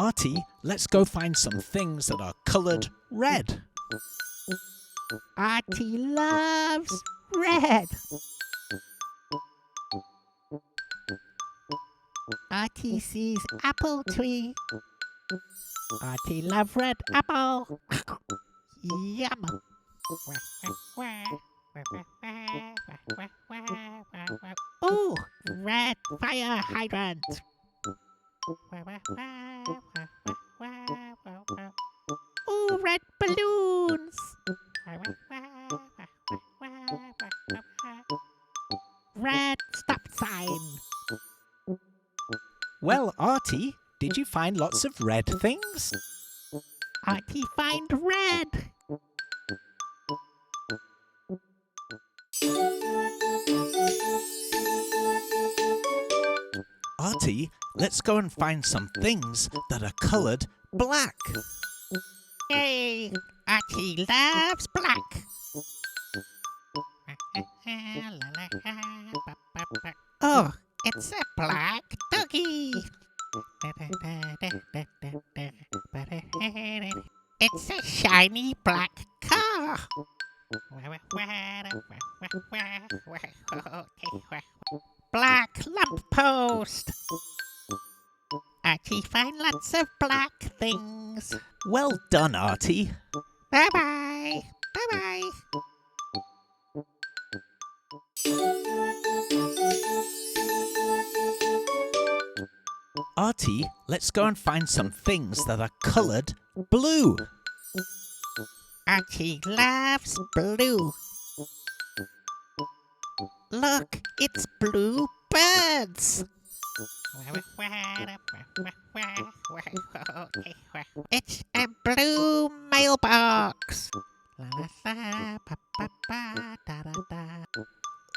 Artie, let's go find some things that are coloured red. Artie loves red. Artie sees apple tree. Artie love red apple. Yum. Ooh, red fire hydrant. Ooh, red balloons. Red stop sign. Well, Artie, did you find lots of red things? Artie find red. Artie, let's go and find some things that are coloured black. Yay! Artie loves black. Oh, it's a black doggy. It's a shiny black car. Black lamppost. Artie find lots of black things. Well done, Artie. Bye-bye. Bye-bye. Artie, let's go and find some things that are coloured blue. Artie loves blue. Look, it's blue birds. It's a blue mailbox.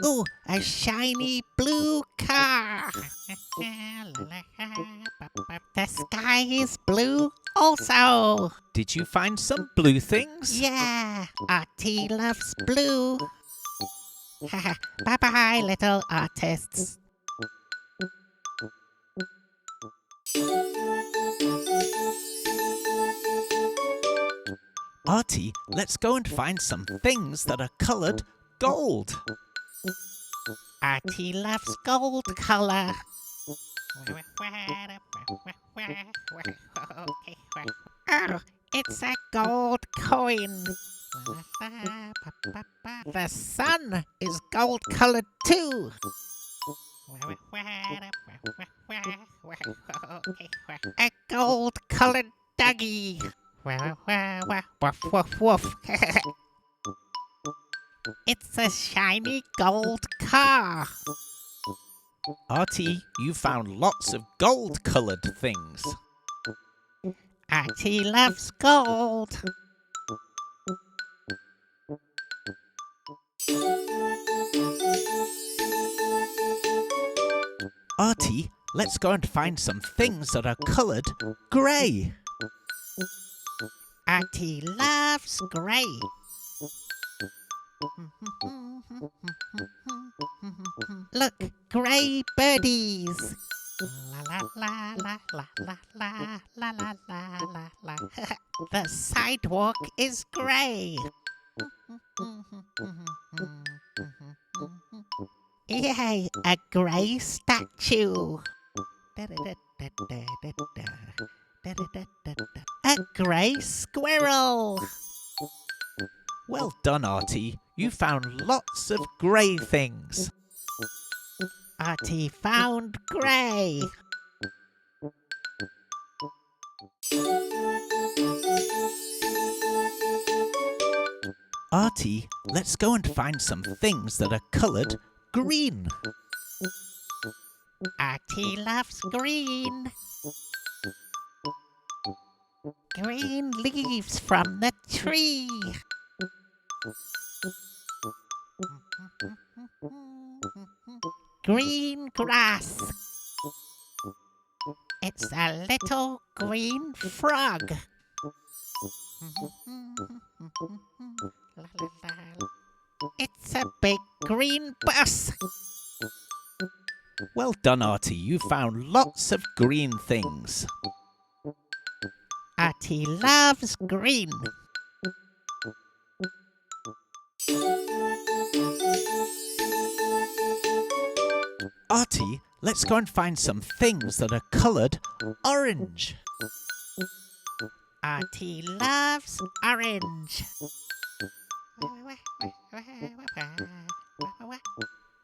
Ooh, a shiny blue car. The sky is blue also. Did you find some blue things? Yeah, Artie loves blue. Bye-bye, little artists. Artie, let's go and find some things that are coloured gold. Artie loves gold colour. Oh, it's a gold coin. The sun is gold coloured too. A gold coloured doggy. Woof, woof, woof. It's a shiny gold car. Artie, you found lots of gold-coloured things. Artie loves gold. Artie, let's go and find some things that are coloured grey. Artie loves grey. Look, grey birdies. La la la la la la la la la la la. The sidewalk is grey. Yay, a grey statue. A grey squirrel. Well done, Artie. You found lots of grey things. Artie found grey. Artie, let's go and find some things that are coloured green. Artie loves green. Green leaves from the tree. Green grass. It's a little green frog. It's a big green bus. Well done, Artie. You found lots of green things. Artie loves green. Artie, let's go and find some things that are coloured orange. Artie loves orange.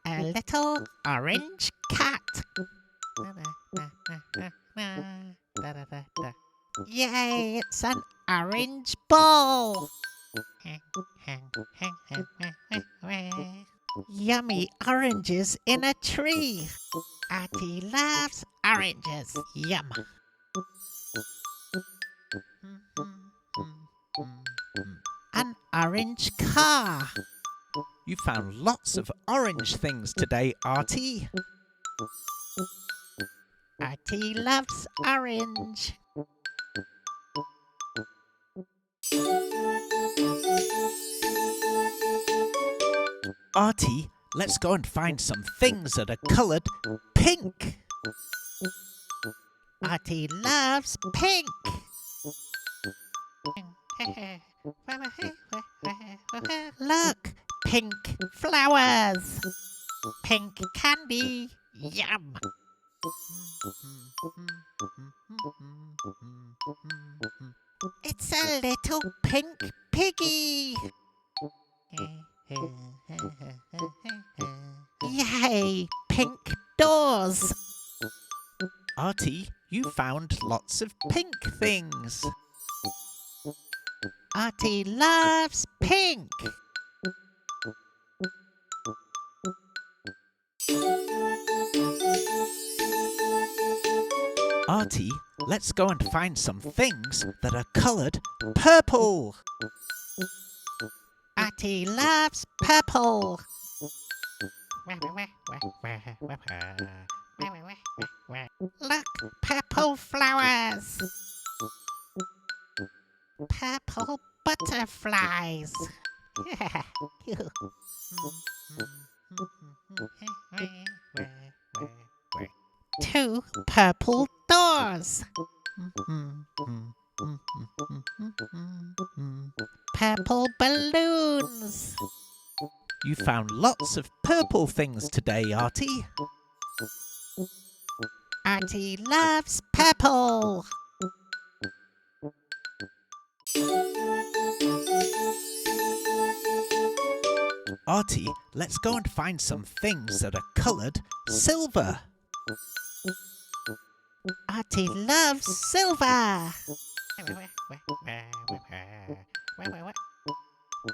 A little orange cat. Yay, it's an orange ball. Yummy oranges in a tree. Artie loves oranges. Yum. An orange car. You found lots of orange things today, Artie. Artie loves orange. Artie, let's go and find some things that are coloured pink. Artie loves pink. Look, pink flowers. Pink candy. Yum. It's a little pink piggy. Yay, pink doors. Artie, you found lots of pink things. Artie loves pink. Artie, let's go and find some things that are coloured purple. Artie loves purple. Look, purple flowers. Purple butterflies. 2 purple doors. Purple balloons. You found lots of purple things today, Artie. Artie loves purple. Artie, let's go and find some things that are coloured silver. Artie loves silver.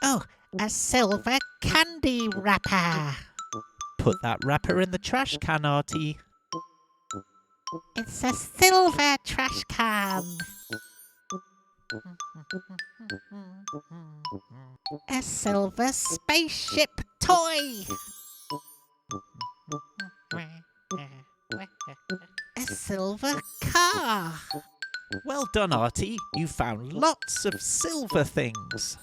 Oh, a silver candy wrapper. Put that wrapper in the trash can, Artie. It's a silver trash can. A silver spaceship toy. A silver car. Well done, Artie. You found lots of silver things.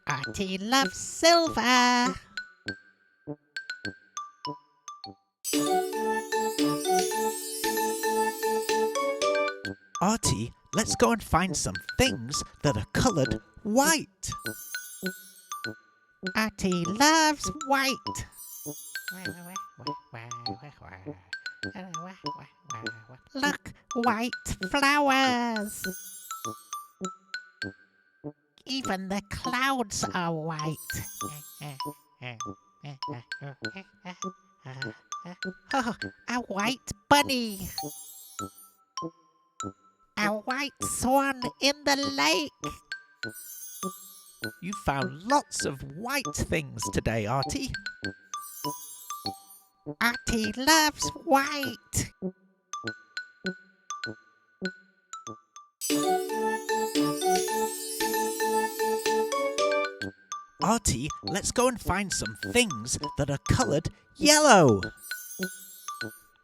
Artie loves silver. Artie, let's go and find some things that are coloured white. Artie loves white. Look, white flowers. Even the clouds are white. Oh, a white bunny. A white swan in the lake. You found lots of white things today, Artie. Artie loves white. Artie, let's go and find some things that are coloured yellow.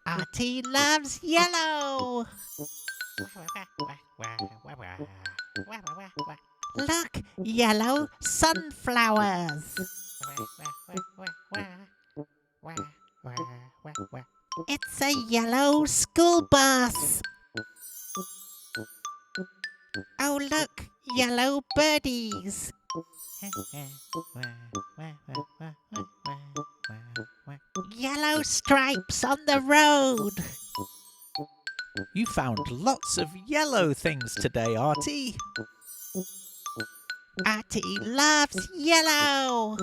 Artie loves yellow. Look, yellow sunflowers. It's a yellow school bus. Oh, look, yellow birdies. Yellow stripes on the road. You found lots of yellow things today, Artie. Artie loves yellow.